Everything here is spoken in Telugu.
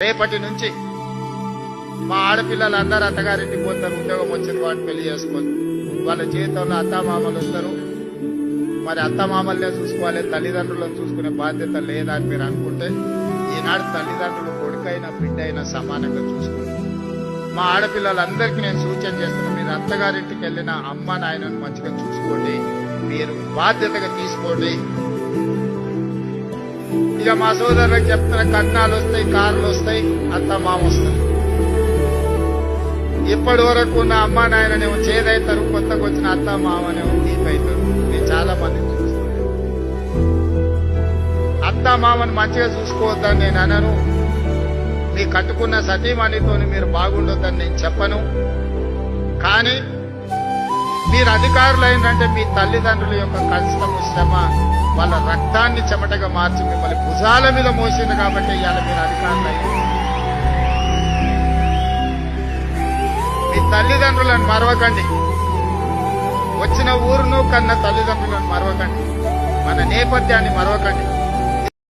రేపటి నుంచి మా ఆడపిల్లలందరూ అత్తగారింటికి పోతారు. ఉద్యోగం వచ్చింది వాటి పెళ్లి చేసుకొని వాళ్ళ జీవితంలో అత్తామామలు వస్తారు. మరి అత్తమామల్నే చూసుకోవాలి, తల్లిదండ్రులను చూసుకునే బాధ్యత లేదని మీరు అనుకుంటే ఈనాడు తల్లిదండ్రులు కొడుకైనా బిడ్డ అయినా సమానంగా చూసుకోండి. మా ఆడపిల్లలందరికీ నేను సూచన చేస్తున్నాను, మీరు అత్తగారింటికి వెళ్ళిన అమ్మ నాయనను మంచిగా చూసుకోండి, మీరు బాధ్యతగా తీసుకోండి. ఇక మా సోదరులకు చెప్తున్న కట్నాలు వస్తాయి, కార్లు వస్తాయి, అత్త మామ వస్తాయి. ఇప్పటి వరకు ఉన్న అమ్మ నాయననేమో చేదవుతారు, కొత్తగా వచ్చిన అత్త మామనేమో తీపవుతారు. నేను చాలా మంది చూస్తున్నాను. అత్త మామని మంచిగా చూసుకోవద్దని నేను అనను, మీ కట్టుకున్న సతీమణితో మీరు బాగుండొద్దని నేను చెప్పను. కానీ మీరు అధికారులైందంటే మీ తల్లిదండ్రుల యొక్క కష్టము శ్రమ వాళ్ళ రక్తాన్ని చెమటగా మార్చి మిమ్మల్ని భుజాల మీద మోసింది కాబట్టి ఇవాళ మీరు అధికారులైంది. మీ తల్లిదండ్రులను మరవకండి, వచ్చిన ఊరును కన్న తల్లిదండ్రులను మరవకండి, మన నేపథ్యాన్ని మరవకండి.